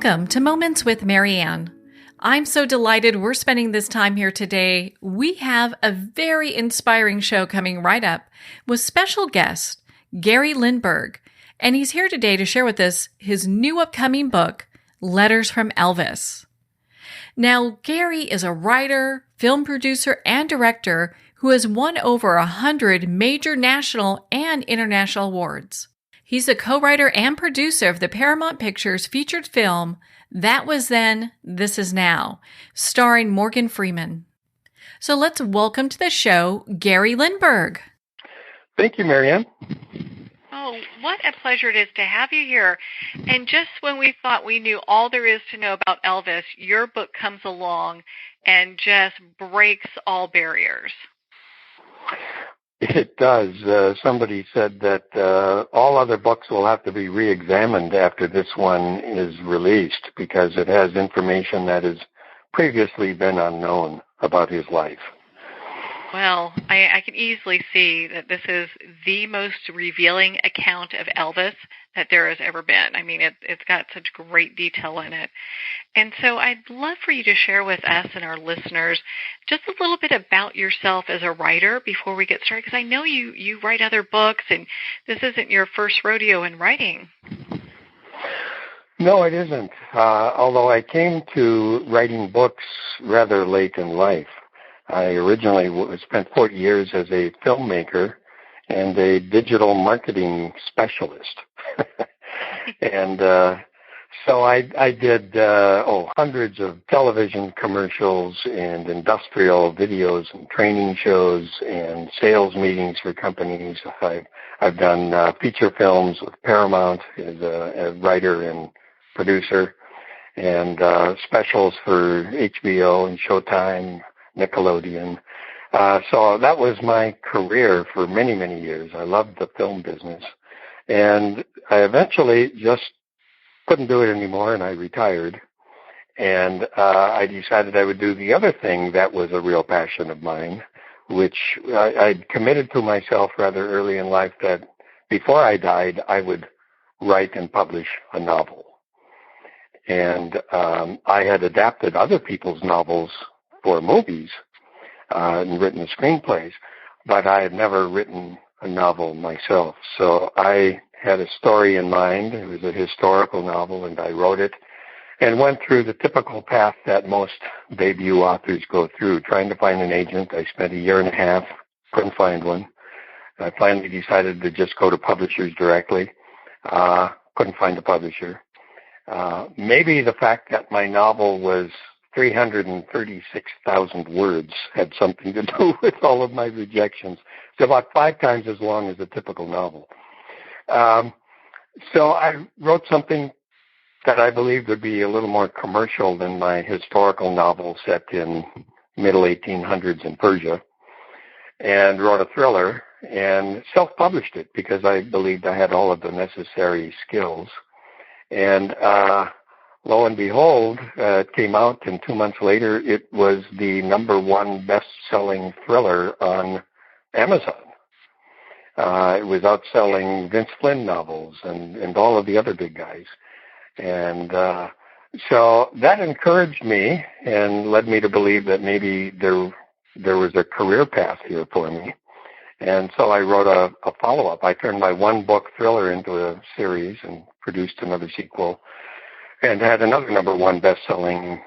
Welcome to Moments with Marianne. I'm so delighted we're spending this time here today. We have a very inspiring show coming right up with special guest Gary Lindberg, and he's here today to share with us his new upcoming book, Letters from Elvis. Now, Gary is a writer, film producer, and director who has won over 100 major national and international awards. He's a co-writer and producer of the Paramount Pictures featured film, That Was Then, This Is Now, starring Morgan Freeman. So let's welcome to the show, Gary Lindberg. Thank you, Marianne. Oh, what a pleasure it is to have you here. And just when we thought we knew all there is to know about Elvis, your book comes along and just breaks all barriers. It does. Somebody said that all other books will have to be re-examined after this one is released because it has information that has previously been unknown about his life. Well, I can easily see that this is the most revealing account of Elvis that there has ever been. I mean, it's got such great detail in it. And so I'd love for you to share with us and our listeners just a little bit about yourself as a writer before we get started, because I know you write other books, and this isn't your first rodeo in writing. No, it isn't. Although I came to writing books rather late in life. I originally spent 40 years as a filmmaker and a digital marketing specialist. And so I did hundreds of television commercials and industrial videos and training shows and sales meetings for companies. I've done feature films with Paramount as a writer and producer, and specials for HBO and Showtime, Nickelodeon. So that was my career for many, many years. I loved the film business. And I eventually just couldn't do it anymore, and I retired. And I decided I would do the other thing that was a real passion of mine, which I'd committed to myself rather early in life that before I died, I would write and publish a novel. And I had adapted other people's novels for movies and written screenplays, but I had never written a novel myself. So I had a story in mind. It was a historical novel, and I wrote it and went through the typical path that most debut authors go through, trying to find an agent. I spent a year and a half, couldn't find one. I finally decided to just go to publishers directly. Couldn't find a publisher. Maybe the fact that my novel was 336,000 words had something to do with all of my rejections. It's about 5 times as long as a typical novel. So I wrote something that I believed would be a little more commercial than my historical novel set in middle 1800s in Persia, and wrote a thriller and self-published it because I believed I had all of the necessary skills. And lo and behold, it came out, and 2 months later, it was the #1 best-selling thriller on Amazon. It was outselling Vince Flynn novels and all of the other big guys. And so that encouraged me and led me to believe that maybe there was a career path here for me. And so I wrote a follow-up. I turned my one-book thriller into a series and produced another sequel, and had another #1 best-selling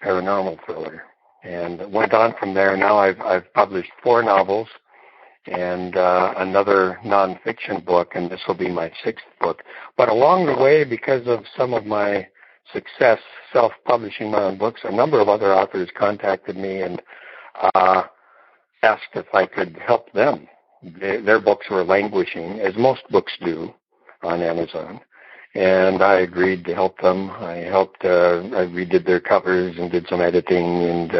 paranormal thriller, and went on from there. Now I've published 4 novels and another nonfiction book, and this will be my 6th book. But along the way, because of some of my success self-publishing my own books, a number of other authors contacted me and asked if I could help them. Their books were languishing, as most books do, on Amazon. And I agreed to help them. I redid their covers and did some editing, and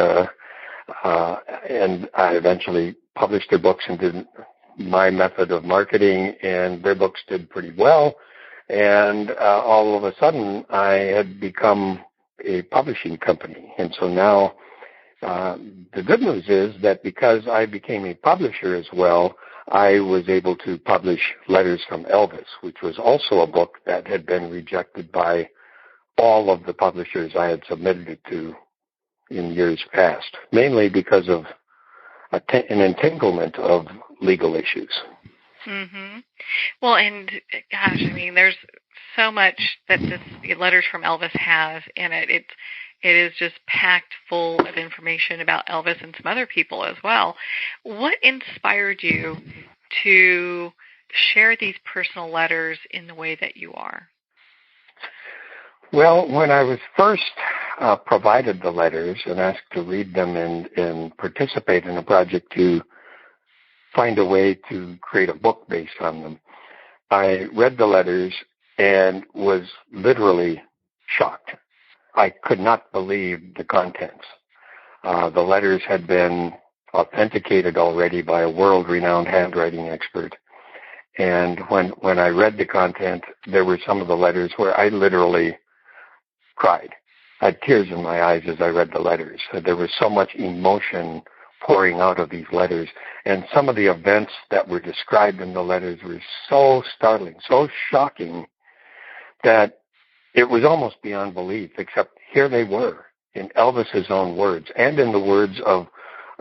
I eventually published their books and did my method of marketing, and their books did pretty well. And all of a sudden, I had become a publishing company. And so now the good news is that because I became a publisher as well, I was able to publish Letters from Elvis, which was also a book that had been rejected by all of the publishers I had submitted it to in years past, mainly because of an entanglement of legal issues. Mm-hmm. Well, and gosh, I mean, there's so much that the Letters from Elvis has in it. It is just packed full of information about Elvis and some other people as well. What inspired you to share these personal letters in the way that you are? Well, when I was first provided the letters and asked to read them and participate in a project to find a way to create a book based on them, I read the letters and was literally shocked. I could not believe the contents. The letters had been authenticated already by a world-renowned handwriting expert. And when I read the content, there were some of the letters where I literally cried. I had tears in my eyes as I read the letters. There was so much emotion pouring out of these letters. And some of the events that were described in the letters were so startling, so shocking, that it was almost beyond belief, except here they were in Elvis's own words and in the words of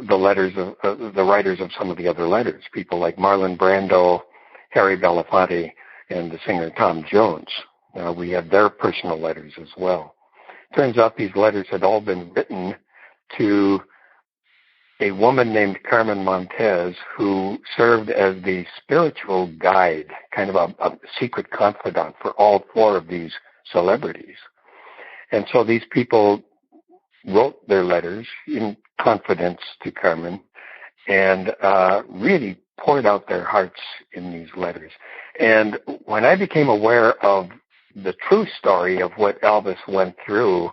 the letters of the writers of some of the other letters, people like Marlon Brando, Harry Belafonte, and the singer Tom Jones. We had their personal letters as well. Turns out these letters had all been written to a woman named Carmen Montez, who served as the spiritual guide, kind of a secret confidant for all four of these celebrities. And so these people wrote their letters in confidence to Carmen and really poured out their hearts in these letters. And when I became aware of the true story of what Elvis went through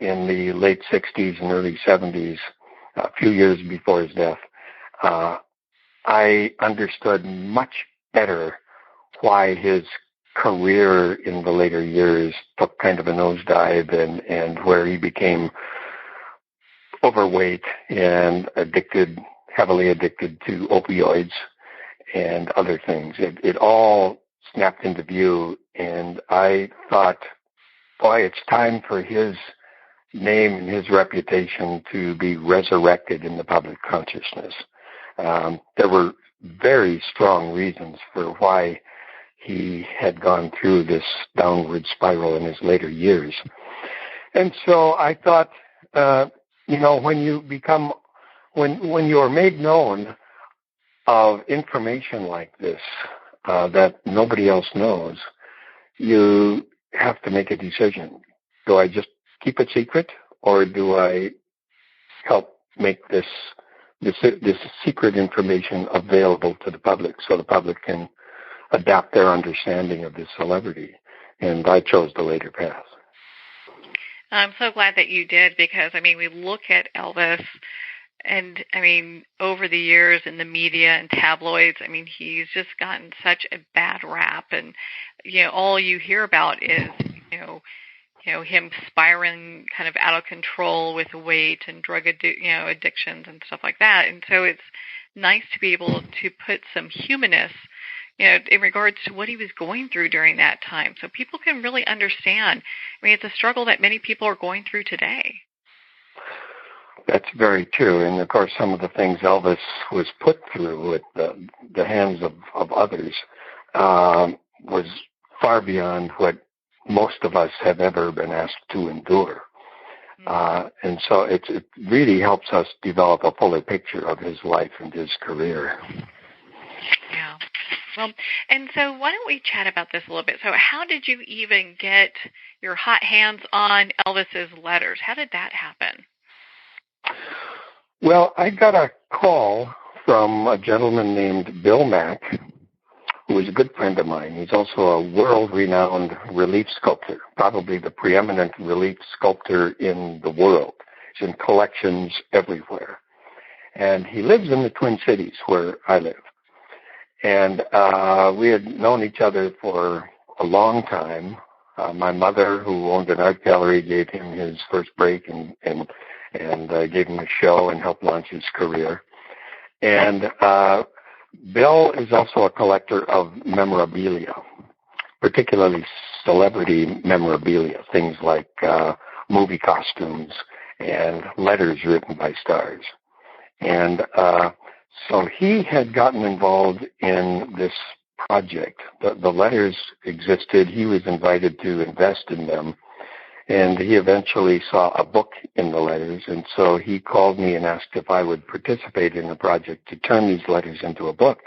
in the late 60s and early 70s, a few years before his death, I understood much better why his career in the later years took kind of a nosedive and where he became overweight and heavily addicted to opioids and other things. It all snapped into view, and I thought, boy, it's time for his name and his reputation to be resurrected in the public consciousness. There were very strong reasons for why he had gone through this downward spiral in his later years. And so I thought, when you are made known of information like this that nobody else knows, you have to make a decision. Do I just keep it secret, or do I help make this secret information available to the public so the public can adapt their understanding of this celebrity? And I chose the later path. I'm so glad that you did, because, we look at Elvis, and, over the years in the media and tabloids, he's just gotten such a bad rap, and, all you hear about is, him spiraling kind of out of control with weight and drug addictions and stuff like that. And so it's nice to be able to put some humanness, in regards to what he was going through during that time, so people can really understand. It's a struggle that many people are going through today. That's very true. And, of course, some of the things Elvis was put through at the hands of others was far beyond what most of us have ever been asked to endure. And so it really helps us develop a fuller picture of his life and his career. Yeah. Well, and so why don't we chat about this a little bit? So how did you even get your hot hands on Elvis's letters? How did that happen? Well, I got a call from a gentleman named Bill Mack, who is a good friend of mine. He's also a world-renowned relief sculptor, probably the preeminent relief sculptor in the world. He's in collections everywhere. And he lives in the Twin Cities, where I live. And we had known each other for a long time. My mother, who owned an art gallery, gave him his first break and gave him a show and helped launch his career. And Bill is also a collector of memorabilia, particularly celebrity memorabilia, things like movie costumes and letters written by stars. And so he had gotten involved in this project. The letters existed. He was invited to invest in them. And he eventually saw a book in the letters. And so he called me and asked if I would participate in a project to turn these letters into a book.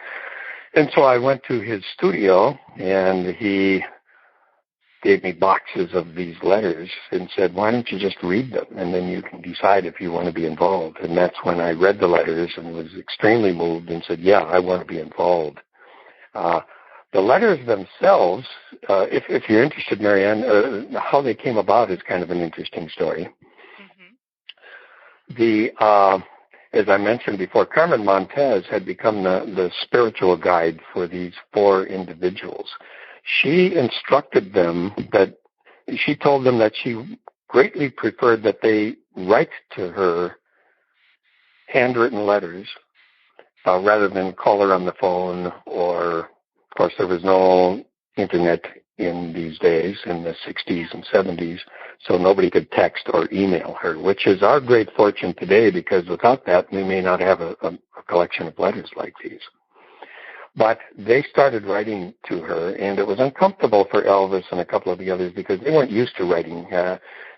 And so I went to his studio, and he gave me boxes of these letters and said, why don't you just read them, and then you can decide if you want to be involved. And that's when I read the letters and was extremely moved and said, yeah, I want to be involved. The letters themselves, if you're interested, Marianne, how they came about is kind of an interesting story. Mm-hmm. As I mentioned before, Carmen Montez had become the spiritual guide for these four individuals. She instructed them she told them that she greatly preferred that they write to her handwritten letters rather than call her on the phone, or, of course, there was no internet in these days, in the 60s and 70s, so nobody could text or email her, which is our great fortune today, because without that, we may not have a collection of letters like these. But they started writing to her, and it was uncomfortable for Elvis and a couple of the others because they weren't used to writing.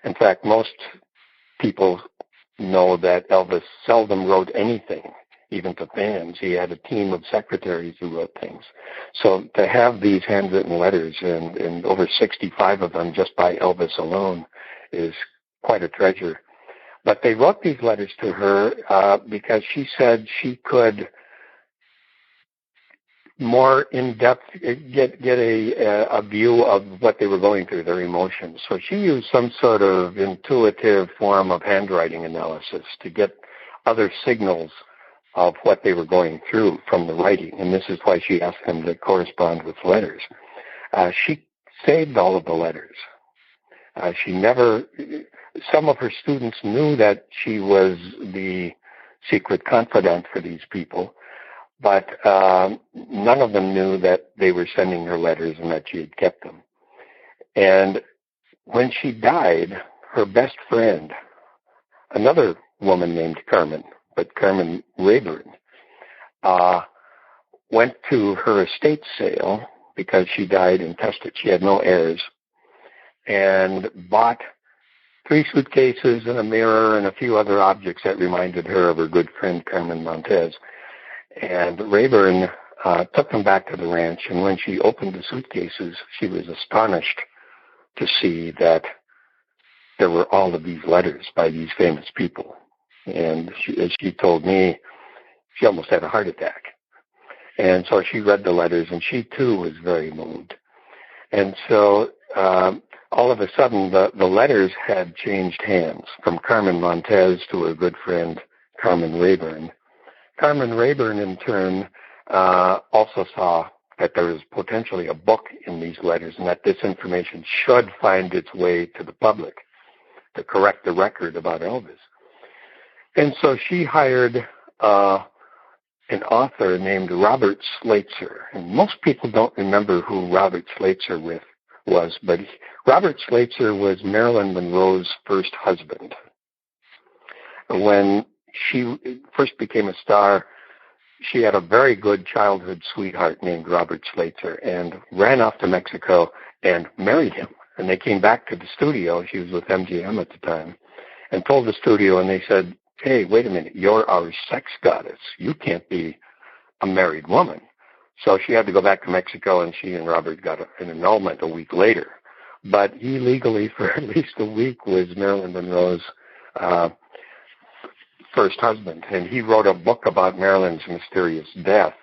In fact, most people know that Elvis seldom wrote anything, even to fans. He had a team of secretaries who wrote things. So to have these handwritten letters, and over 65 of them just by Elvis alone, is quite a treasure. But they wrote these letters to her because she said she could more in-depth get a view of what they were going through, their emotions. So she used some sort of intuitive form of handwriting analysis to get other signals of what they were going through from the writing, and this is why she asked them to correspond with letters. She saved all of the letters. Some of her students knew that she was the secret confidant for these people, but none of them knew that they were sending her letters and that she had kept them. And when she died, her best friend, another woman named Carmen, but Carmen Rayburn, went to her estate sale because she died intestate. She had no heirs, and bought 3 suitcases and a mirror and a few other objects that reminded her of her good friend Carmen Montez. And Rayburn took them back to the ranch, and when she opened the suitcases, she was astonished to see that there were all of these letters by these famous people. And as she told me, she almost had a heart attack. And so she read the letters, and she too was very moved. And so all of a sudden, the letters had changed hands from Carmen Montez to her good friend Carmen Rayburn. Carmen Rayburn, in turn, also saw that there was potentially a book in these letters, and that this information should find its way to the public to correct the record about Elvis. And so she hired an author named Robert Schweitzer. And most people don't remember who Robert Schweitzer was, but Robert Schweitzer was Marilyn Monroe's first husband. When she first became a star, she had a very good childhood sweetheart named Robert Schweitzer and ran off to Mexico and married him. And they came back to the studio. She was with MGM at the time, and told the studio, and they said, hey, wait a minute, you're our sex goddess. You can't be a married woman. So she had to go back to Mexico, and she and Robert got an annulment a week later. But he legally, for at least a week, was Marilyn Monroe's first husband. And he wrote a book about Marilyn's mysterious death,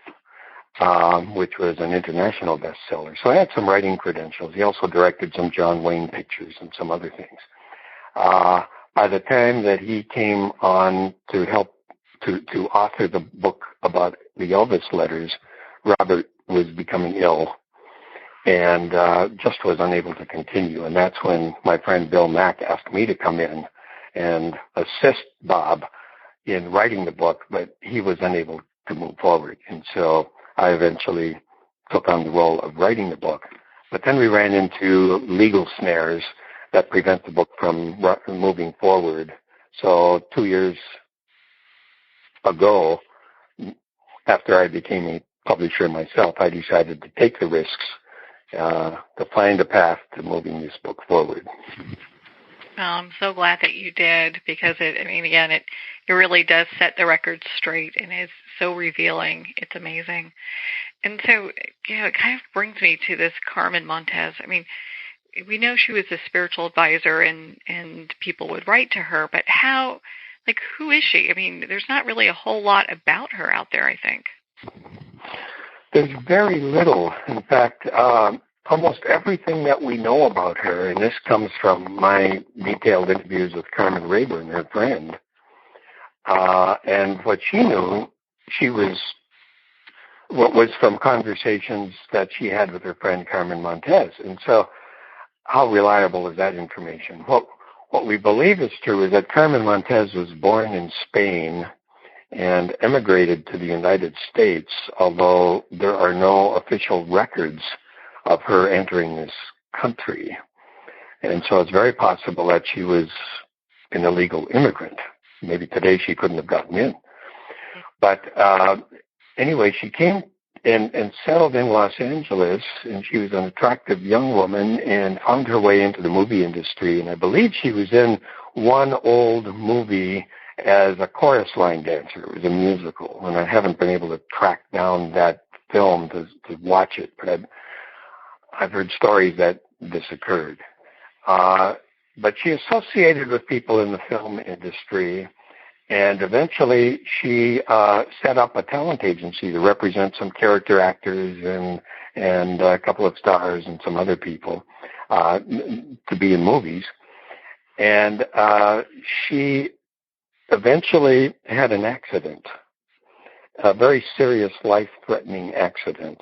which was an international bestseller. So I had some writing credentials. He also directed some John Wayne pictures and some other things. By the time that he came on to help to author the book about the Elvis letters, Robert was becoming ill and just was unable to continue. And that's when my friend Bill Mack asked me to come in and assist Bob in writing the book, but he was unable to move forward. And so I eventually took on the role of writing the book. But then we ran into legal snares that prevent the book from moving forward. So 2 years ago, after I became a publisher myself, I decided to take the risks to find a path to moving this book forward. I'm so glad that you did, because it really does set the record straight and is so revealing. It's amazing. And so, it kind of brings me to this Carmen Montez. I mean, we know she was a spiritual advisor and people would write to her, but who is she? I mean, there's not really a whole lot about her out there, I think. There's very little. In fact, almost everything that we know about her, and this comes from my detailed interviews with Carmen Rayburn, her friend, and what she knew, what was from conversations that she had with her friend Carmen Montez. And so how reliable is that information? What we believe is true is that Carmen Montez was born in Spain and emigrated to the United States, although there are no official records of her entering this country. And so it's very possible that she was an illegal immigrant. Maybe today she couldn't have gotten in. But anyway, she came and settled in Los Angeles, and she was an attractive young woman and found her way into the movie industry. And I believe she was in one old movie as a chorus line dancer. It was a musical, and I haven't been able to track down that film to watch it, but I've heard stories that this occurred. But she associated with people in the film industry, and eventually she set up a talent agency to represent some character actors and a couple of stars and some other people to be in movies. And she eventually had an accident, a very serious life-threatening accident.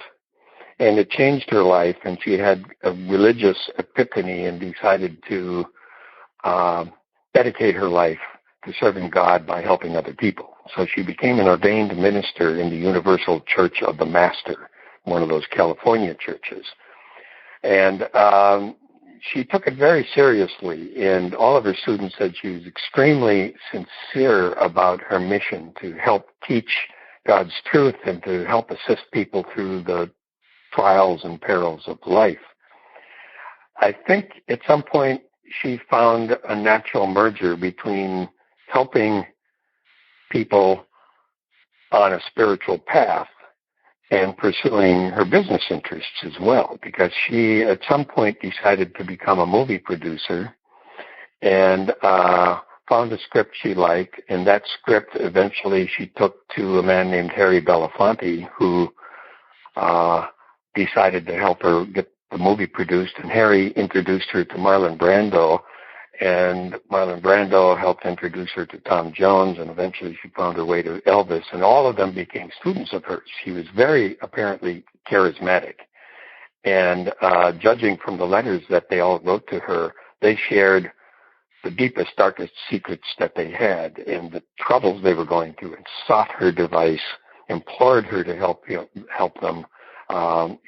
And it changed her life, and she had a religious epiphany and decided to dedicate her life to serving God by helping other people. So she became an ordained minister in the Universal Church of the Master, one of those California churches. And she took it very seriously, and all of her students said she was extremely sincere about her mission to help teach God's truth and to help assist people through the trials and perils of life. I think at some point she found a natural merger between helping people on a spiritual path and pursuing her business interests as well, because she at some point decided to become a movie producer and found a script she liked, and that script eventually she took to a man named Harry Belafonte, who decided to help her get the movie produced, and Harry introduced her to Marlon Brando, and Marlon Brando helped introduce her to Tom Jones, and eventually she found her way to Elvis, and all of them became students of hers. She was very apparently charismatic, and judging from the letters that they all wrote to her, they shared the deepest, darkest secrets that they had and the troubles they were going through, and sought her advice, implored her to help them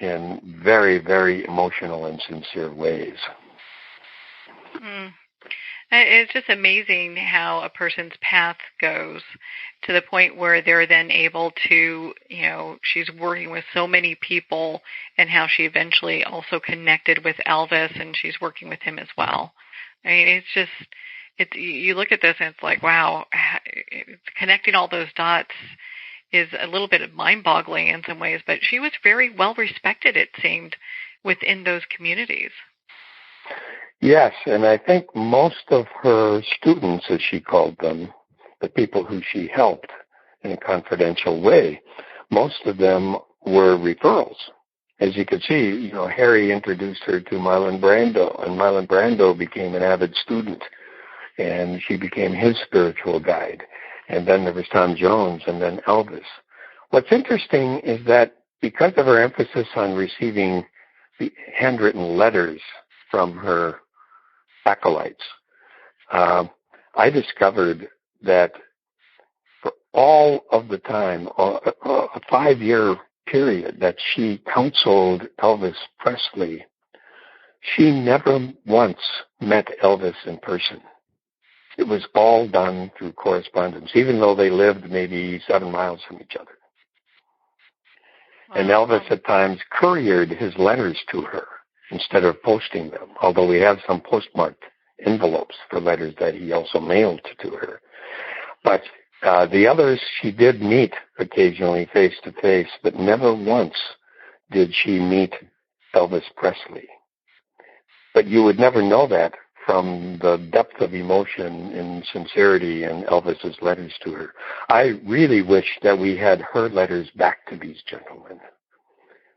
in very, very emotional and sincere ways. Mm. It's just amazing how a person's path goes to the point where they're then able to, she's working with so many people, and how she eventually also connected with Elvis, and she's working with him as well. I mean, you look at this and it's like, wow, connecting all those dots is a little bit mind-boggling in some ways, but she was very well respected, it seemed, within those communities. Yes, and I think most of her students, as she called them, the people who she helped in a confidential way, most of them were referrals. As you could see, Harry introduced her to Marlon Brando, and Marlon Brando became an avid student, and she became his spiritual guide. And then there was Tom Jones, and then Elvis. What's interesting is that because of her emphasis on receiving the handwritten letters from her acolytes, I discovered that for all of the time, a 5-year period that she counseled Elvis Presley She never once met Elvis in person. It was all done through correspondence, even though they lived maybe 7 miles from each other. And Elvis at times couriered his letters to her instead of posting them, although we have some postmarked envelopes for letters that he also mailed to her. But the others she did meet occasionally face to face, but never once did she meet Elvis Presley. But you would never know that from the depth of emotion and sincerity in Elvis's letters to her. I really wish that we had her letters back to these gentlemen.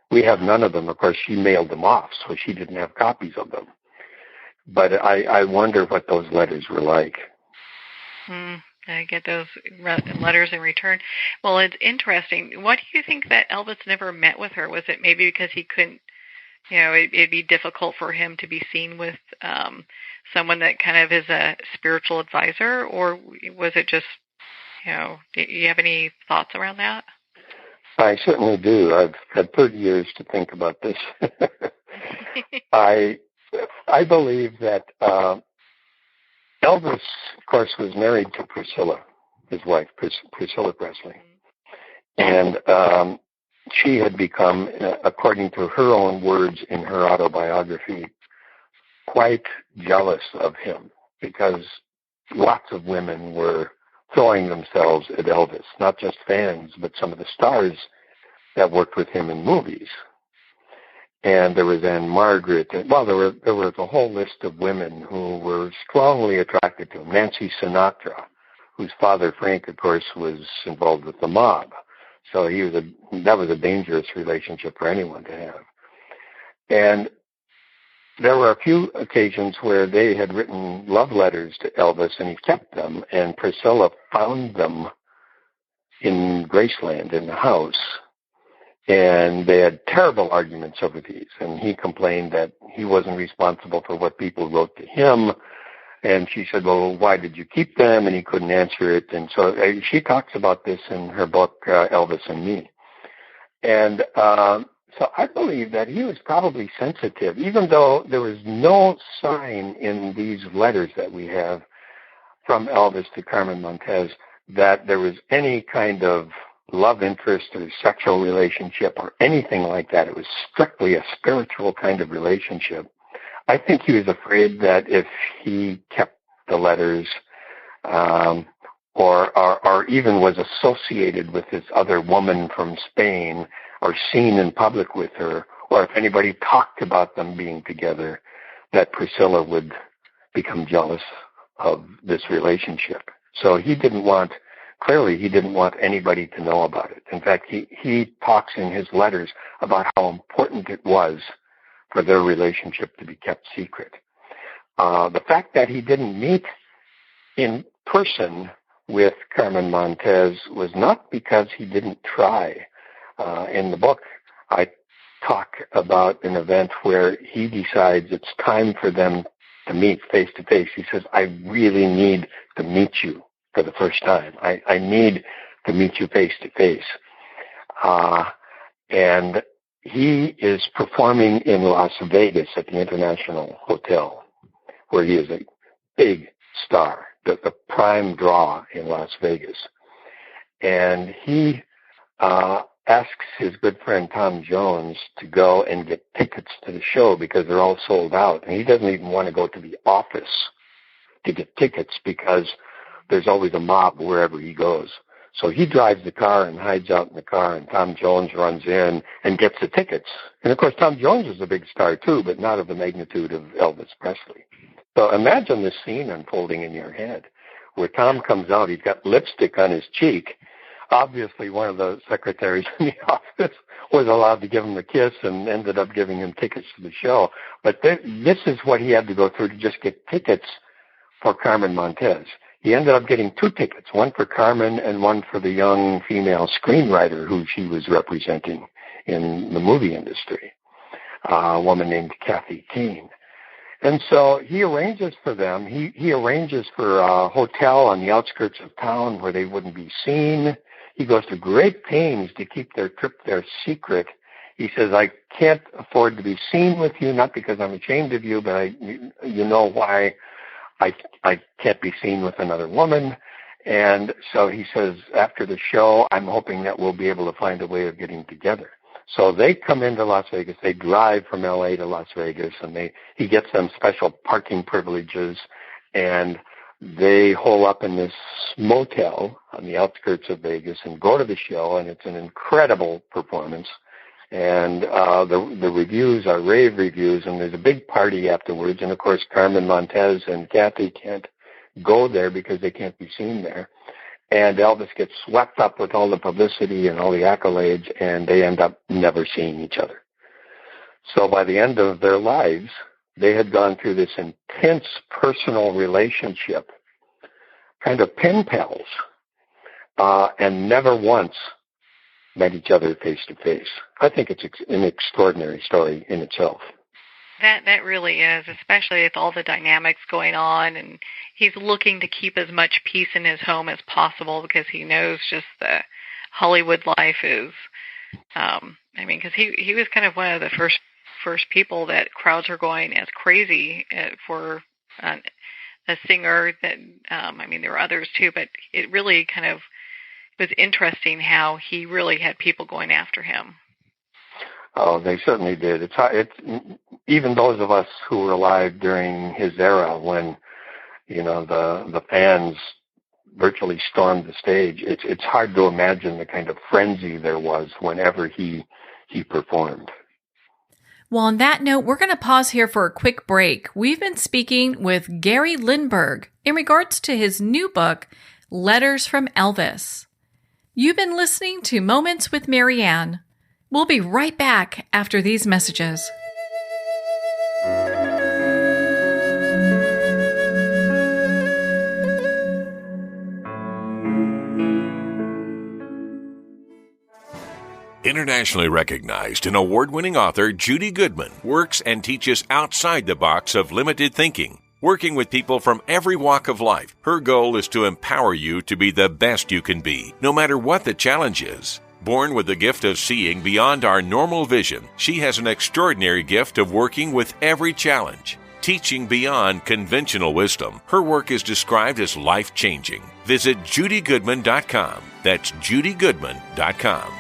We have none of them. Of course, she mailed them off, so she didn't have copies of them. But I wonder what those letters were like. I get those letters in return. Well, it's interesting. What do you think that Elvis never met with her? Was it maybe because he couldn't, it'd be difficult for him to be seen with someone that kind of is a spiritual advisor? Or was it just, do you have any thoughts around that? I certainly do. I've had 30 years to think about this. I believe that Elvis, of course, was married to Priscilla, his wife, Priscilla Presley. And she had become, according to her own words in her autobiography, quite jealous of him because lots of women were throwing themselves at Elvis, not just fans, but some of the stars that worked with him in movies. And there was Anne Margaret. Well, there was a whole list of women who were strongly attracted to him. Nancy Sinatra, whose father, Frank, of course, was involved with the mob. So that was a dangerous relationship for anyone to have. And there were a few occasions where they had written love letters to Elvis, and he kept them, and Priscilla found them in Graceland in the house. And they had terrible arguments over these, and he complained that he wasn't responsible for what people wrote to him. And she said, well, why did you keep them? And he couldn't answer it. And so she talks about this in her book, Elvis and Me. And so I believe that he was probably sensitive, even though there was no sign in these letters that we have from Elvis to Carmen Montez that there was any kind of love interest or sexual relationship or anything like that. It was strictly a spiritual kind of relationship. I think he was afraid that if he kept the letters or even was associated with this other woman from Spain or seen in public with her, or if anybody talked about them being together, that Priscilla would become jealous of this relationship. So he didn't want anybody to know about it. In fact, he talks in his letters about how important it was for their relationship to be kept secret. The fact that he didn't meet in person with Carmen Montez was not because he didn't try. In the book, I talk about an event where he decides it's time for them to meet face to face. He says, I really need to meet you for the first time. I need to meet you face to face. And he is performing in Las Vegas at the International Hotel, where he is a big star, the prime draw in Las Vegas. And he asks his good friend Tom Jones to go and get tickets to the show because they're all sold out. And he doesn't even want to go to the office to get tickets because there's always a mob wherever he goes. So he drives the car and hides out in the car, and Tom Jones runs in and gets the tickets. And, of course, Tom Jones is a big star, too, but not of the magnitude of Elvis Presley. So imagine this scene unfolding in your head where Tom comes out. He's got lipstick on his cheek. Obviously, one of the secretaries in the office was allowed to give him a kiss and ended up giving him tickets to the show. But this is what he had to go through to just get tickets for Carmen Montez. He ended up getting 2 tickets, one for Carmen and one for the young female screenwriter who she was representing in the movie industry, a woman named Kathy Kane. And so he arranges for them. He arranges for a hotel on the outskirts of town where they wouldn't be seen. He goes to great pains to keep their trip there secret. He says, I can't afford to be seen with you, not because I'm ashamed of you, but you know why I can't be seen with another woman. And so he says, after the show, I'm hoping that we'll be able to find a way of getting together. So they come into Las Vegas. They drive from L.A. to Las Vegas, and he gets them special parking privileges, and they hole up in this motel on the outskirts of Vegas and go to the show, and it's an incredible performance. And the reviews are rave reviews, and there's a big party afterwards. And, of course, Carmen Montez and Kathy can't go there because they can't be seen there. And Elvis gets swept up with all the publicity and all the accolades, and they end up never seeing each other. So by the end of their lives, they had gone through this intense personal relationship, kind of pen pals, and never once met each other face to face. I think it's an extraordinary story in itself. That really is, especially with all the dynamics going on, and he's looking to keep as much peace in his home as possible because he knows just the Hollywood life is. Because he was kind of one of the first people that crowds are going as crazy for a singer. That there were others too, but it really kind of was interesting how he really had people going after him. Oh, they certainly did. It's even those of us who were alive during his era, when the fans virtually stormed the stage. It's hard to imagine the kind of frenzy there was whenever he performed. Well, on that note, we're going to pause here for a quick break. We've been speaking with Gary Lindberg in regards to his new book, Letters from Elvis. You've been listening to Moments with Marianne. We'll be right back after these messages. Internationally recognized and award-winning author Judy Goodman works and teaches outside the box of limited thinking. Working with people from every walk of life, her goal is to empower you to be the best you can be, no matter what the challenge is. Born with the gift of seeing beyond our normal vision, she has an extraordinary gift of working with every challenge. Teaching beyond conventional wisdom, her work is described as life-changing. Visit judygoodman.com. That's judygoodman.com.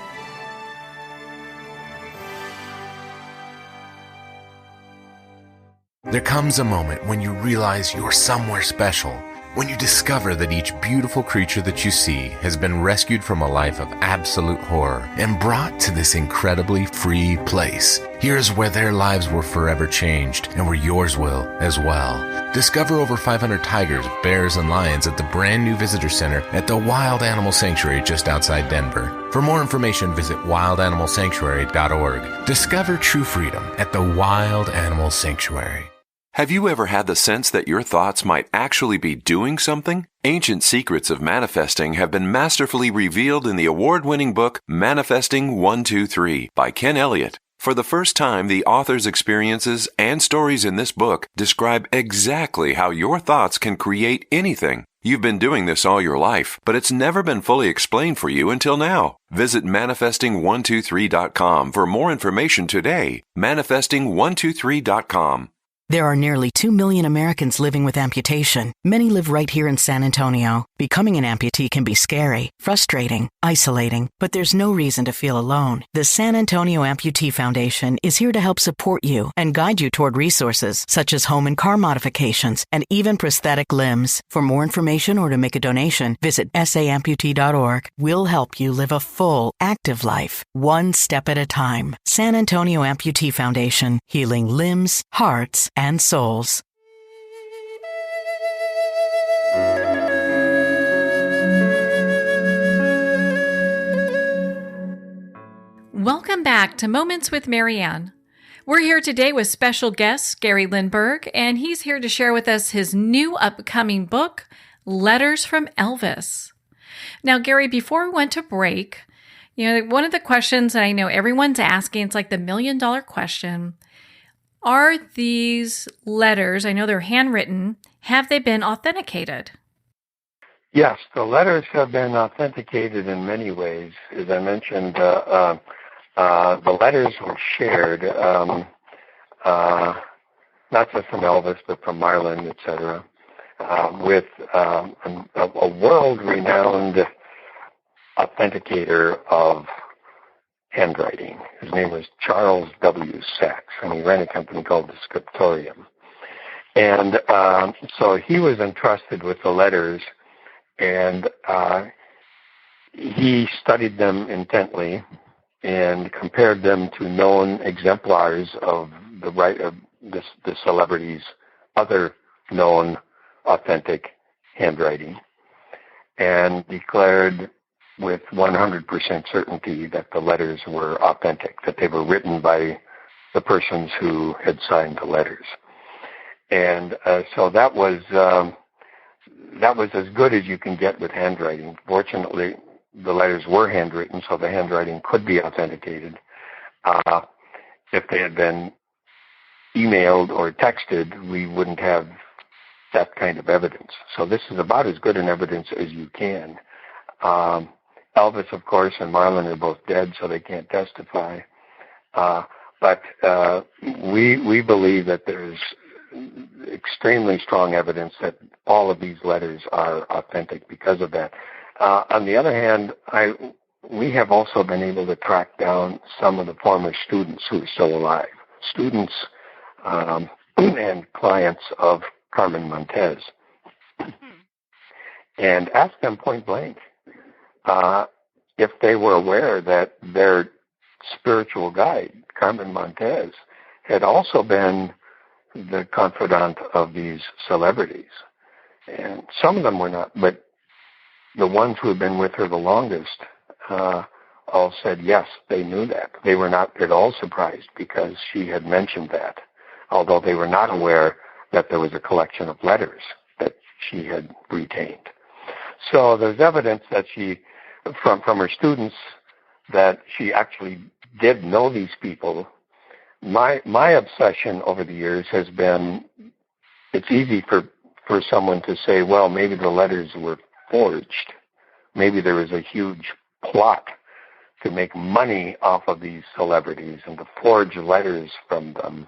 There comes a moment when you realize you're somewhere special, when you discover that each beautiful creature that you see has been rescued from a life of absolute horror and brought to this incredibly free place. Here's where their lives were forever changed and where yours will as well. Discover over 500 tigers, bears, and lions at the brand new visitor center at the Wild Animal Sanctuary just outside Denver. For more information, visit wildanimalsanctuary.org. Discover true freedom at the Wild Animal Sanctuary. Have you ever had the sense that your thoughts might actually be doing something? Ancient secrets of manifesting have been masterfully revealed in the award-winning book Manifesting 123 by Ken Elliott. For the first time, the author's experiences and stories in this book describe exactly how your thoughts can create anything. You've been doing this all your life, but it's never been fully explained for you until now. Visit manifesting123.com for more information today. Manifesting123.com. There are nearly 2 million Americans living with amputation. Many live right here in San Antonio. Becoming an amputee can be scary, frustrating, isolating, but there's no reason to feel alone. The San Antonio Amputee Foundation is here to help support you and guide you toward resources such as home and car modifications and even prosthetic limbs. For more information or to make a donation, visit saamputee.org. We'll help you live a full, active life, one step at a time. San Antonio Amputee Foundation, healing limbs, hearts, and souls. Welcome back to Moments with Marianne. We're here today with special guest Gary Lindberg, and he's here to share with us his new upcoming book, Letters from Elvis. Now, Gary, before we went to break, one of the questions that I know everyone's asking, it's like the $1 million question. Are these letters, I know they're handwritten, have they been authenticated? Yes, the letters have been authenticated in many ways. As I mentioned, the letters were shared, not just from Elvis, but from Marlon, etc., with a world-renowned authenticator of handwriting. His name was Charles W. Sachs, and he ran a company called the Scriptorium. And so he was entrusted with the letters, and he studied them intently and compared them to known exemplars of the celebrity's other known authentic handwriting, and declared with 100% certainty that the letters were authentic, that they were written by the persons who had signed the letters. And so that was as good as you can get with handwriting. Fortunately, the letters were handwritten, so the handwriting could be authenticated. If they had been emailed or texted, we wouldn't have that kind of evidence. So this is about as good an evidence as you can. Elvis, of course, and Marlon are both dead, so they can't testify. But we believe that there's extremely strong evidence that all of these letters are authentic because of that. On the other hand, we have also been able to track down some of the former students who are still alive, students and clients of Carmen Montez, and ask them point blank if they were aware that their spiritual guide, Carmen Montez, had also been the confidant of these celebrities. And some of them were not, but the ones who had been with her the longest all said yes, they knew that. They were not at all surprised because she had mentioned that, although they were not aware that there was a collection of letters that she had retained. So there's evidence that she, from her students, that she actually did know these people. My obsession over the years has been, it's easy for someone to say, well, maybe the letters were forged. Maybe there was a huge plot to make money off of these celebrities and to forge letters from them.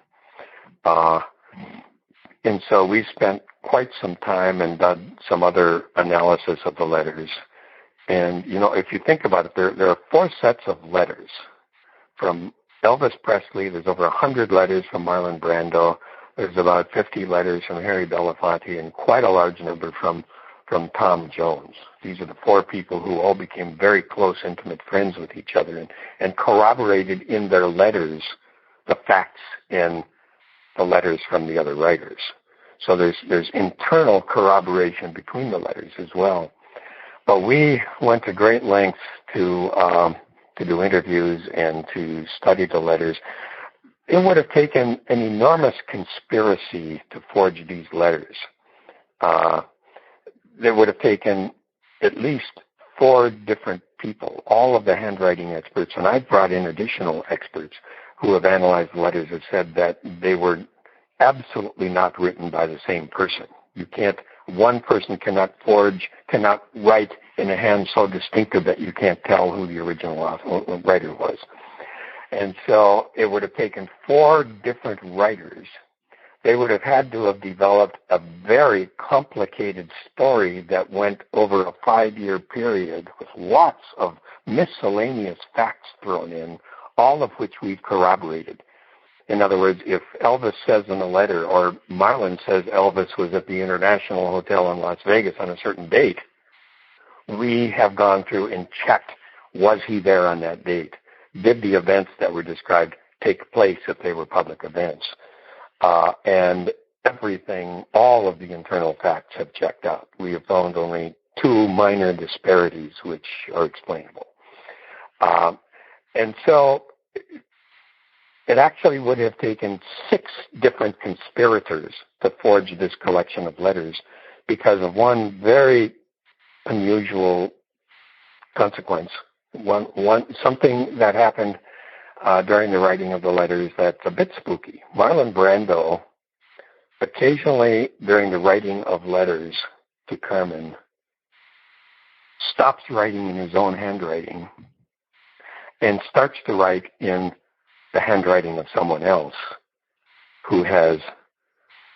And so we spent quite some time and done some other analysis of the letters. And, you know, if you think about it, there are 4 sets of letters. From Elvis Presley, there's over 100 letters from Marlon Brando. There's about 50 letters from Harry Belafonte and quite a large number from Tom Jones. These are the 4 people who all became very close, intimate friends with each other and corroborated in their letters the facts in the letters from the other writers. So there's internal corroboration between the letters as well. But we went to great lengths to do interviews and to study the letters. It would have taken an enormous conspiracy to forge these letters. There would have taken at least 4 different people, all of the handwriting experts, and I've brought in additional experts who have analyzed the letters, have said that they were absolutely not written by the same person. One person cannot write in a hand so distinctive that you can't tell who the original writer was. And so it would have taken 4 different writers. They would have had to have developed a very complicated story that went over a 5-year period with lots of miscellaneous facts thrown in, all of which we've corroborated. In other words, if Elvis says in a letter, or Marlon says Elvis was at the International Hotel in Las Vegas on a certain date, we have gone through and checked, was he there on that date? Did the events that were described take place if they were public events? And everything, all of the internal facts have checked out. We have found only 2 minor disparities which are explainable. And so it actually would have taken 6 different conspirators to forge this collection of letters because of one very unusual consequence. Something that happened during the writing of the letters that's a bit spooky. Marlon Brando, occasionally during the writing of letters to Carmen, stops writing in his own handwriting and starts to write in the handwriting of someone else who has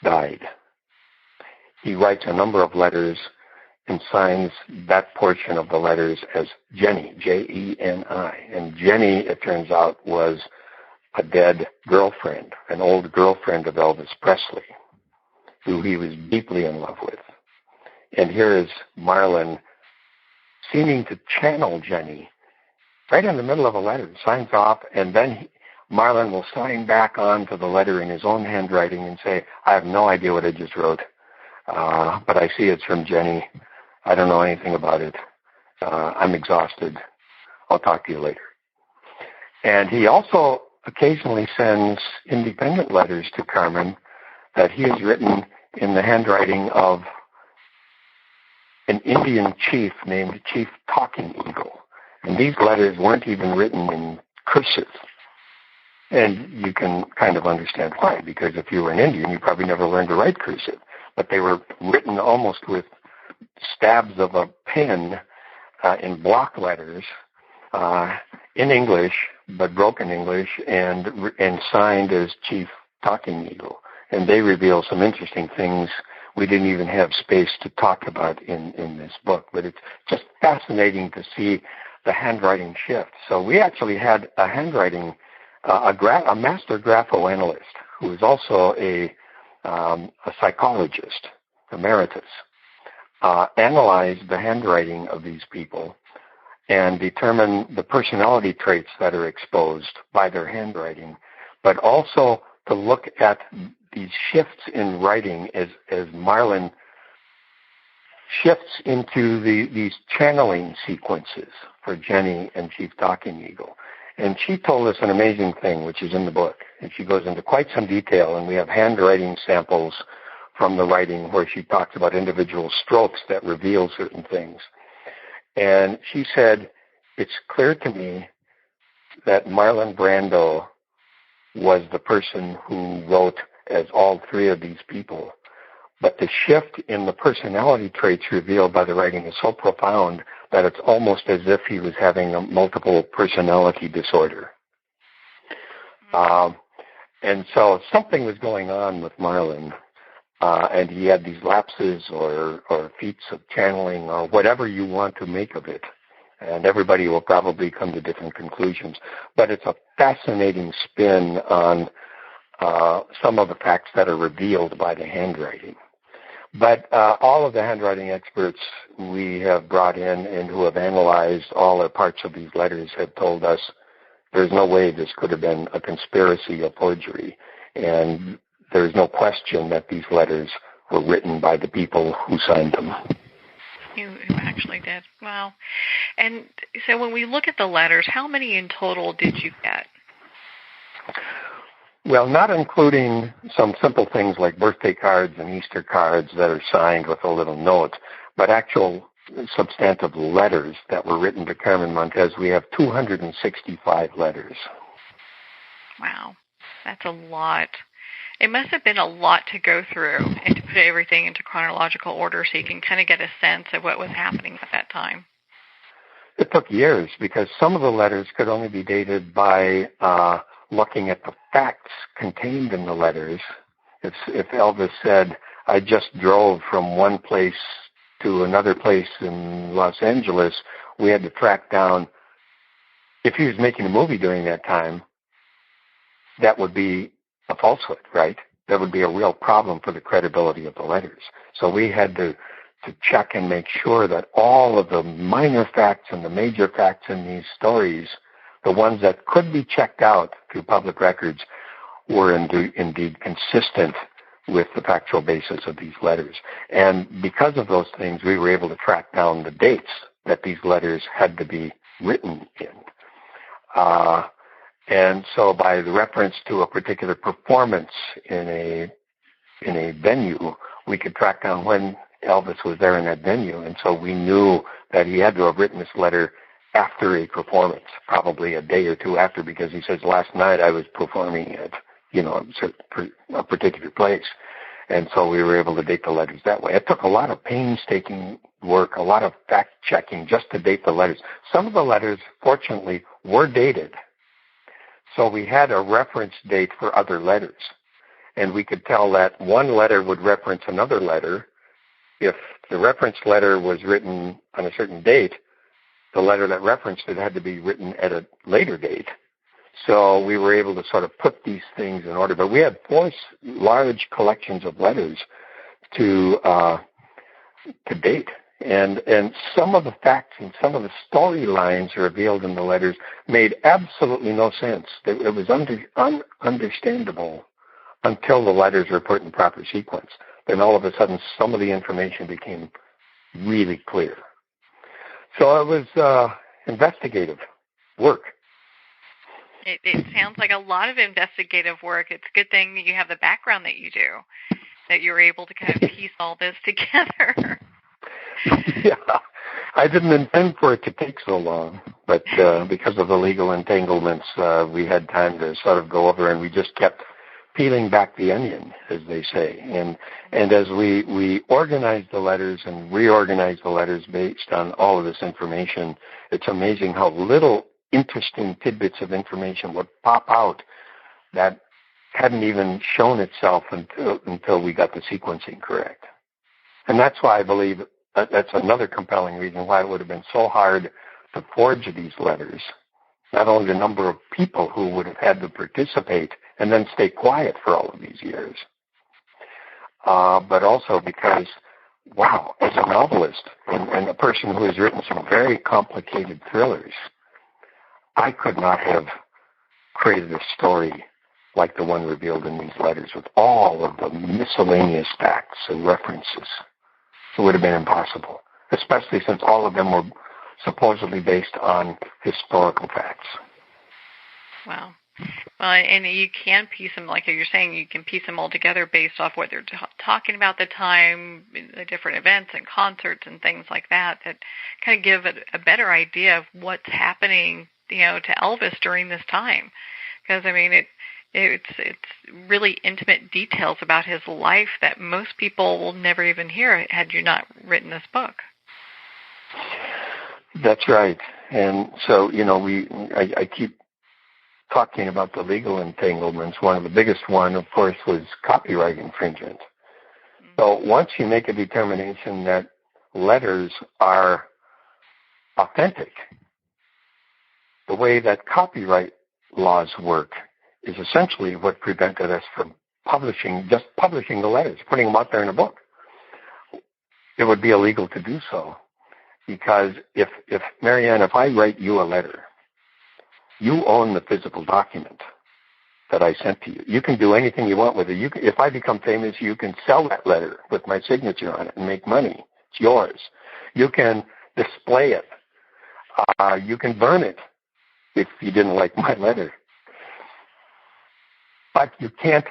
died. He writes a number of letters and signs that portion of the letters as Jenny, Jeni. And Jenny, it turns out, was a dead girlfriend, an old girlfriend of Elvis Presley, who he was deeply in love with. And here is Marlon seeming to channel Jenny right in the middle of a letter, signs off, and then Marlon will sign back onto the letter in his own handwriting and say, I have no idea what I just wrote, but I see it's from Jenny. I don't know anything about it. I'm exhausted. I'll talk to you later. And he also occasionally sends independent letters to Carmen that he has written in the handwriting of an Indian chief named Chief Talking Eagle. And these letters weren't even written in cursive. And you can kind of understand why, because if you were an Indian, you probably never learned to write cursive. But they were written almost with stabs of a pen in block letters in English, but broken English, and signed as Chief Talking Eagle. And they reveal some interesting things we didn't even have space to talk about in this book. But it's just fascinating to see the handwriting shift. So we actually had a handwriting, a master graphoanalyst who is also a psychologist, emeritus, analyze the handwriting of these people and determine the personality traits that are exposed by their handwriting, but also to look at these shifts in writing as Marlon shifts into these channeling sequences for Jenny and Chief Talking Eagle. And she told us an amazing thing, which is in the book, and she goes into quite some detail, and we have handwriting samples from the writing where she talks about individual strokes that reveal certain things. And she said, it's clear to me that Marlon Brando was the person who wrote as all three of these people. But the shift in the personality traits revealed by the writing is so profound that it's almost as if he was having a multiple personality disorder. And so something was going on with Marlon. And he had these lapses or feats of channeling or whatever you want to make of it. And everybody will probably come to different conclusions. But it's a fascinating spin on some of the facts that are revealed by the handwriting. But all of the handwriting experts we have brought in and who have analyzed all the parts of these letters have told us there's no way this could have been a conspiracy or forgery. And there's no question that these letters were written by the people who signed them. Who actually did. Wow. And so when we look at the letters, how many in total did you get? Well, not including some simple things like birthday cards and Easter cards that are signed with a little note, but actual substantive letters that were written to Carmen Montez. We have 265 letters. Wow. That's a lot. It must have been a lot to go through and to put everything into chronological order so you can kind of get a sense of what was happening at that time. It took years because some of the letters could only be dated by looking at the facts contained in the letters. If Elvis said, I just drove from one place to another place in Los Angeles, we had to track down, if he was making a movie during that time, that would be a falsehood, right? That would be a real problem for the credibility of the letters. So we had to check and make sure that all of the minor facts and the major facts in these stories, the ones that could be checked out through public records, were indeed consistent with the factual basis of these letters. And because of those things, we were able to track down the dates that these letters had to be written in. And so by the reference to a particular performance in a venue, we could track down when Elvis was there in that venue. And so we knew that he had to have written this letter after a performance, probably a day or two after, because he says, last night I was performing at, a particular place. And so we were able to date the letters that way. It took a lot of painstaking work, a lot of fact-checking just to date the letters. Some of the letters, fortunately, were dated. So we had a reference date for other letters. And we could tell that one letter would reference another letter. If the reference letter was written on a certain date, the letter that referenced it had to be written at a later date. So we were able to sort of put these things in order. But we had 4 large collections of letters to date. And some of the facts and some of the storylines revealed in the letters made absolutely no sense. It was ununderstandable until the letters were put in proper sequence. Then all of a sudden, some of the information became really clear. So it was investigative work. It sounds like a lot of investigative work. It's a good thing that you have the background that you do, that you're able to kind of piece all this together. Yeah, I didn't intend for it to take so long, but because of the legal entanglements, we had time to sort of go over, and we just kept peeling back the onion, as they say. And as we organized the letters and reorganized the letters based on all of this information, it's amazing how little interesting tidbits of information would pop out that hadn't even shown itself until we got the sequencing correct. And that's why I believe that's another compelling reason why it would have been so hard to forge these letters. Not only the number of people who would have had to participate and then stay quiet for all of these years, but also because, wow, as a novelist and a person who has written some very complicated thrillers, I could not have created a story like the one revealed in these letters with all of the miscellaneous facts and references. It would have been impossible, especially since all of them were supposedly based on historical facts. Wow. Well, and you can piece them, like you're saying, you can piece them all together based off what they're talking about at the time, the different events and concerts and things like that kind of give a better idea of what's happening, to Elvis during this time. Because, I mean, it's really intimate details about his life that most people will never even hear had you not written this book. That's right. And so, I keep talking about the legal entanglements. One of the biggest one, of course, was copyright infringement. Mm-hmm. So once you make a determination that letters are authentic, the way that copyright laws work is essentially what prevented us from publishing the letters, putting them out there in a book. It would be illegal to do so because if Marianne, if I write you a letter, you own the physical document that I sent to you. You can do anything you want with it. If I become famous, you can sell that letter with my signature on it and make money. It's yours. You can display it. You can burn it if you didn't like my letter. But you can't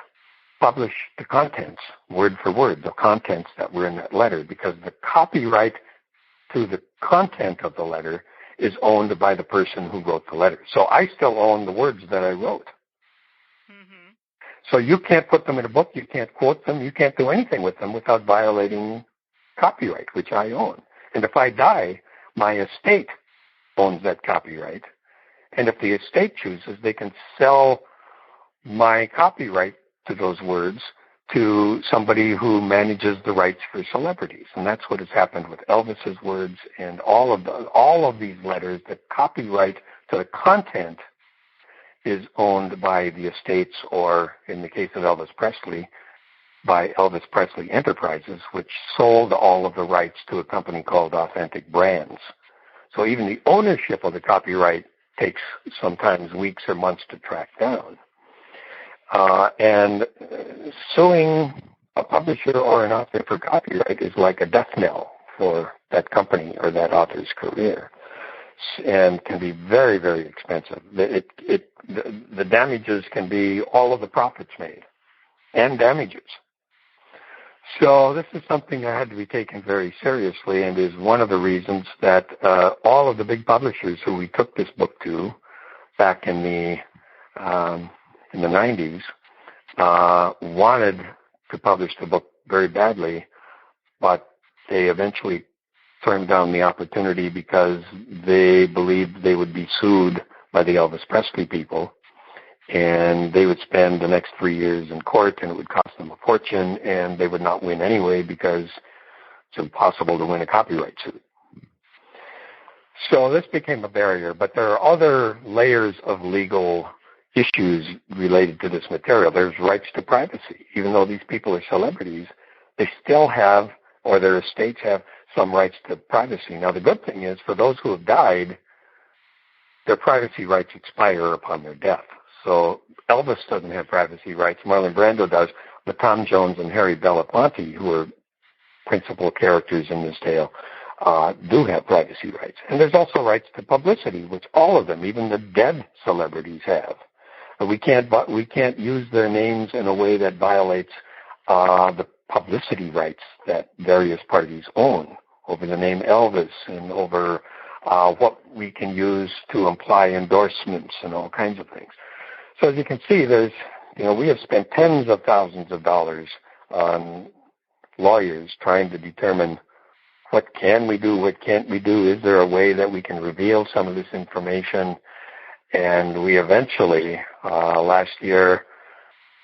publish the contents, word for word, the contents that were in that letter, because the copyright to the content of the letter is owned by the person who wrote the letter. So I still own the words that I wrote. Mm-hmm. So you can't put them in a book, you can't quote them, you can't do anything with them without violating copyright, which I own. And if I die, my estate owns that copyright. And if the estate chooses, they can sell my copyright to those words to somebody who manages the rights for celebrities. And that's what has happened with Elvis's words and all of these letters. The copyright to the content is owned by the estates, or in the case of Elvis Presley, by Elvis Presley Enterprises, which sold all of the rights to a company called Authentic Brands. So even the ownership of the copyright takes sometimes weeks or months to track down. And suing a publisher or an author for copyright is like a death knell for that company or that author's career, and can be very, very expensive. The damages can be all of the profits made and damages. So this is something that had to be taken very seriously, and is one of the reasons that all of the big publishers who we took this book to back in the 90s wanted to publish the book very badly, but they eventually turned down the opportunity because they believed they would be sued by the Elvis Presley people, and they would spend the next 3 years in court, and it would cost them a fortune, and they would not win anyway because it's impossible to win a copyright suit. So this became a barrier, but there are other layers of legal issues related to this material. There's rights to privacy. Even though these people are celebrities, they still have, or their estates have, some rights to privacy. Now, the good thing is, for those who have died, their privacy rights expire upon their death. So Elvis doesn't have privacy rights. Marlon Brando does, but Tom Jones and Harry Belafonte, who are principal characters in this tale, do have privacy rights. And there's also rights to publicity, which all of them, even the dead celebrities, have. We can't use their names in a way that violates the publicity rights that various parties own over the name Elvis and over what we can use to imply endorsements and all kinds of things. So as you can see, we have spent tens of thousands of dollars on lawyers trying to determine what can we do, what can't we do, is there a way that we can reveal some of this information. And we eventually, last year,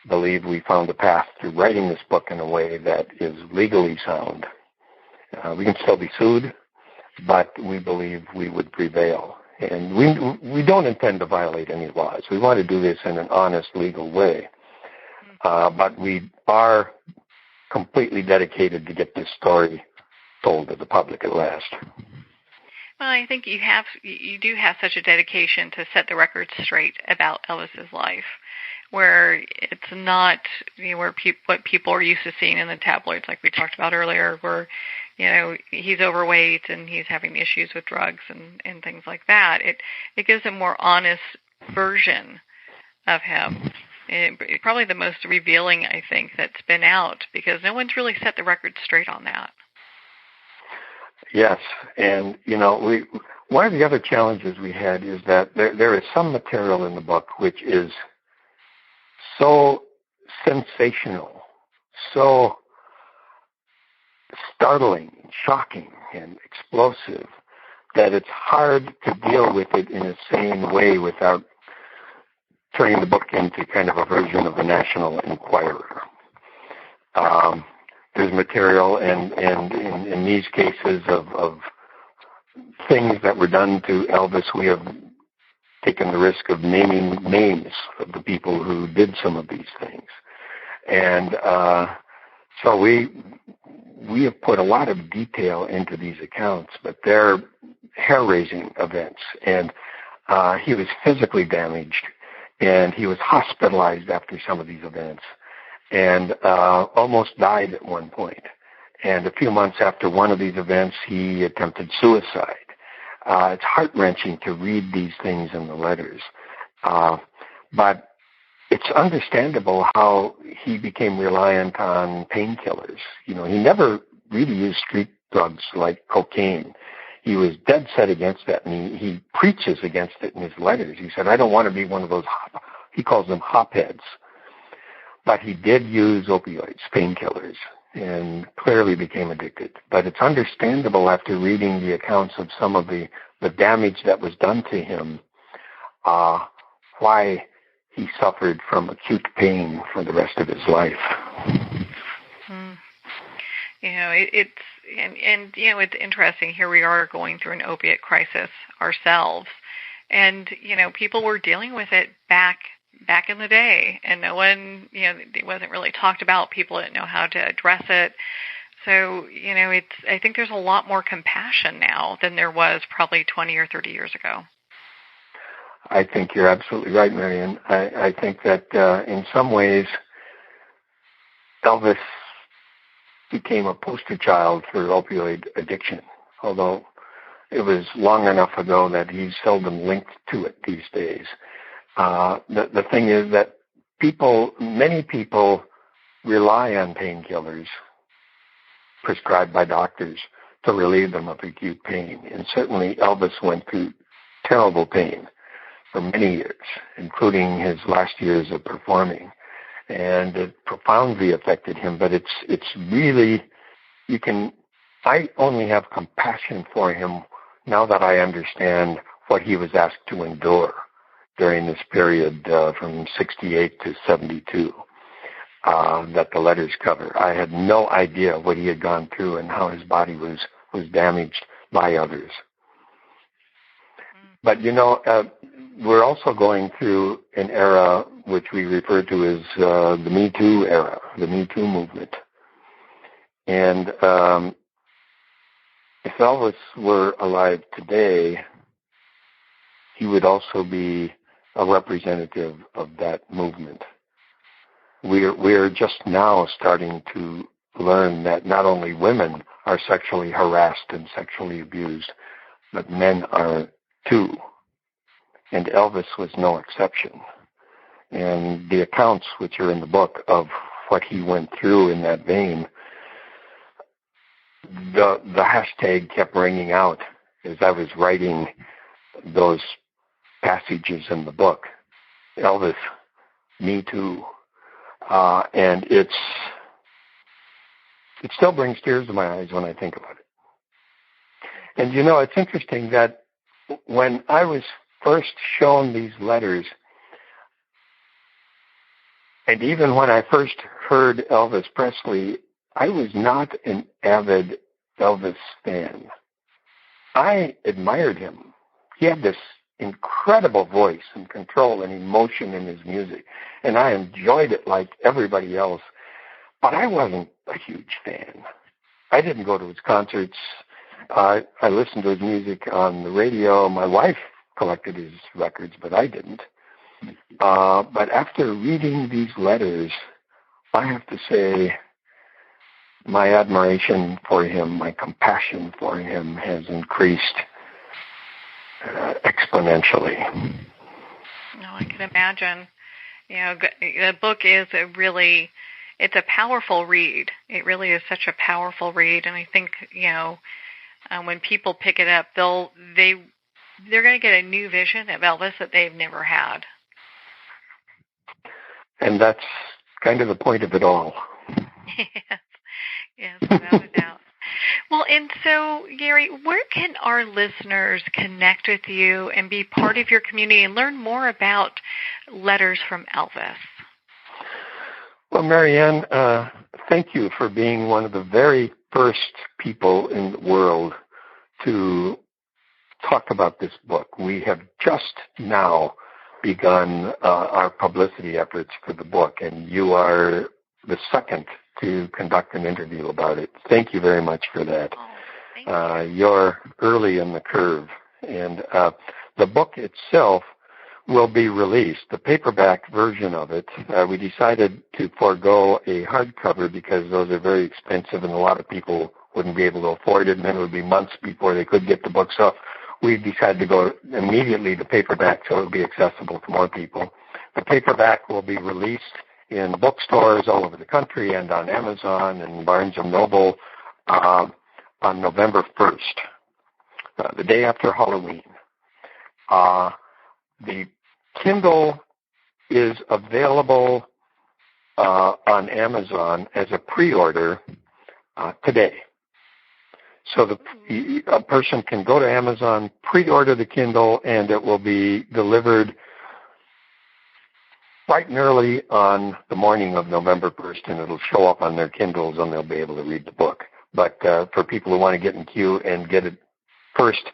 believe we found a path to writing this book in a way that is legally sound. We can still be sued, but we believe we would prevail. And we don't intend to violate any laws. We want to do this in an honest, legal way. But we are completely dedicated to get this story told to the public at last. Well, I think you do have such a dedication to set the record straight about Elvis's life, where it's not what people are used to seeing in the tabloids, like we talked about earlier, where he's overweight and he's having issues with drugs and things like that. It gives a more honest version of him. Probably the most revealing, I think, that's been out, because no one's really set the record straight on that. Yes, and one of the other challenges we had is that there is some material in the book which is so sensational, so startling, shocking, and explosive that it's hard to deal with it in a sane way without turning the book into kind of a version of the National Enquirer. There's material and in these cases of things that were done to Elvis, we have taken the risk of naming names of the people who did some of these things. And so we have put a lot of detail into these accounts, but they're hair-raising events. And he was physically damaged, and he was hospitalized after some of these events, and almost died at one point. And a few months after one of these events, he attempted suicide. It's heart-wrenching to read these things in the letters. But it's understandable how he became reliant on painkillers. He never really used street drugs like cocaine. He was dead set against that, and he preaches against it in his letters. He said, I don't want to be one of those, he calls them hopheads. But he did use opioids, painkillers, and clearly became addicted. But it's understandable after reading the accounts of some of the damage that was done to him, why he suffered from acute pain for the rest of his life. It's interesting. Here we are going through an opiate crisis ourselves, and people were dealing with it back in the day, and no one, it wasn't really talked about. People didn't know how to address it. So, I think there's a lot more compassion now than there was probably 20 or 30 years ago. I think you're absolutely right, Marion. I think that in some ways, Elvis became a poster child for opioid addiction, although it was long enough ago that he's seldom linked to it these days. The thing is that many people rely on painkillers prescribed by doctors to relieve them of acute pain. And certainly Elvis went through terrible pain for many years, including his last years of performing. and it profoundly affected him. But it's really, I only have compassion for him now that I understand what he was asked to endure during this period from 68 to 72 that the letters cover. I had no idea what he had gone through and how his body was damaged by others. But, we're also going through an era which we refer to as the Me Too era, the Me Too movement. And if Elvis were alive today, he would also be a representative of that movement. We're just now starting to learn that not only women are sexually harassed and sexually abused, but men are too. And Elvis was no exception. And the accounts which are in the book of what he went through in that vein, the hashtag kept ringing out as I was writing those passages in the book. Elvis, Me Too. And it still brings tears to my eyes when I think about it. And it's interesting that when I was first shown these letters, and even when I first heard Elvis Presley, I was not an avid Elvis fan. I admired him. He had this incredible voice and control and emotion in his music, and I enjoyed it like everybody else, but I wasn't a huge fan. I didn't go to his concerts. I listened to his music on the radio. My wife collected his records, but I didn't. But after reading these letters, I have to say my admiration for him, my compassion for him has increased exponentially. No, I can imagine. The book is it's a powerful read. It really is such a powerful read, and I think when people pick it up, they're going to get a new vision of Elvis that they've never had. And that's kind of the point of it all. Yes, without a doubt. Well, and so, Gary, where can our listeners connect with you and be part of your community and learn more about Letters from Elvis? Well, Marianne, thank you for being one of the very first people in the world to talk about this book. We have just now begun our publicity efforts for the book, and you are the second to conduct an interview about it. Thank you very much for that. Oh, you're early in the curve, and the book itself will be released. The paperback version of it, we decided to forego a hardcover because those are very expensive and a lot of people wouldn't be able to afford it, and then it would be months before they could get the book. So we decided to go immediately to paperback so it would be accessible to more people. The paperback will be released in bookstores all over the country and on Amazon and Barnes & Noble on November 1st, the day after Halloween. The Kindle is available on Amazon as a pre-order today. So a person can go to Amazon, pre-order the Kindle, and it will be delivered bright and early on the morning of November 1st, and it'll show up on their Kindles, and they'll be able to read the book. But for people who want to get in queue and get it first,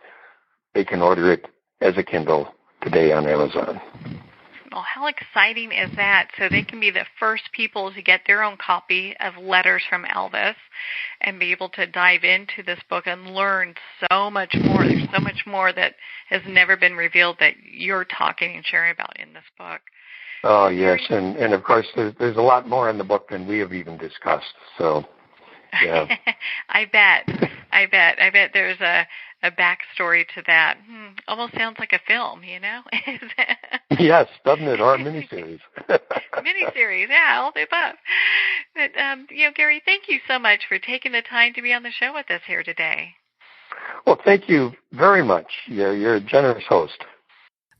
they can order it as a Kindle today on Amazon. Well, how exciting is that? So they can be the first people to get their own copy of Letters from Elvis and be able to dive into this book and learn so much more. There's so much more that has never been revealed that you're talking and sharing about in this book. Oh, yes, and of course there's a lot more in the book than we have even discussed, so, yeah. I bet there's a backstory to that. Almost sounds like a film, Yes, doesn't it? Or a miniseries. Miniseries, yeah, all the above. But, Gary, thank you so much for taking the time to be on the show with us here today. Well, thank you very much. You're a generous host.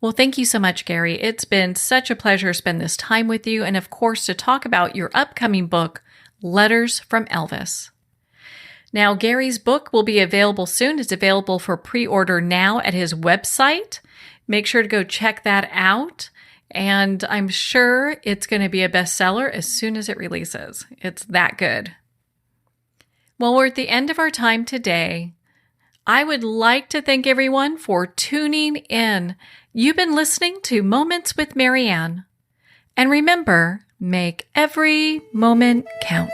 Well, thank you so much, Gary. It's been such a pleasure to spend this time with you and, of course, to talk about your upcoming book, Letters from Elvis. Now, Gary's book will be available soon. It's available for pre-order now at his website. Make sure to go check that out. And I'm sure it's going to be a bestseller as soon as it releases. It's that good. Well, we're at the end of our time today. I would like to thank everyone for tuning in. You've been listening to Moments with Marianne. And remember, make every moment count.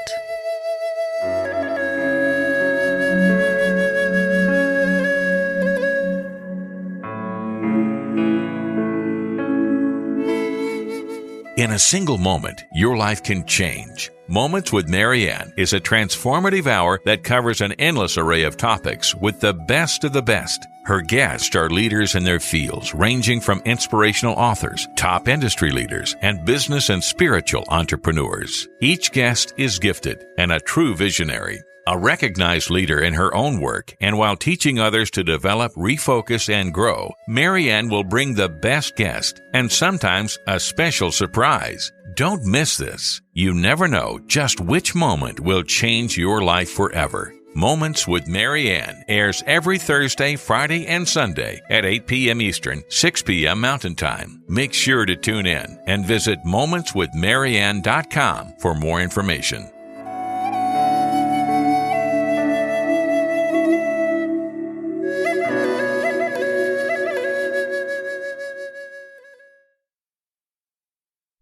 In a single moment, your life can change. Moments with Marianne is a transformative hour that covers an endless array of topics with the best of the best. Her guests are leaders in their fields, ranging from inspirational authors, top industry leaders, and business and spiritual entrepreneurs. Each guest is gifted and a true visionary, a recognized leader in her own work, and while teaching others to develop, refocus, and grow, Marianne will bring the best guest and sometimes a special surprise. Don't miss this. You never know just which moment will change your life forever. Moments with Marianne airs every Thursday, Friday, and Sunday at 8 p.m. Eastern, 6 p.m. Mountain Time. Make sure to tune in and visit momentswithmarianne.com for more information.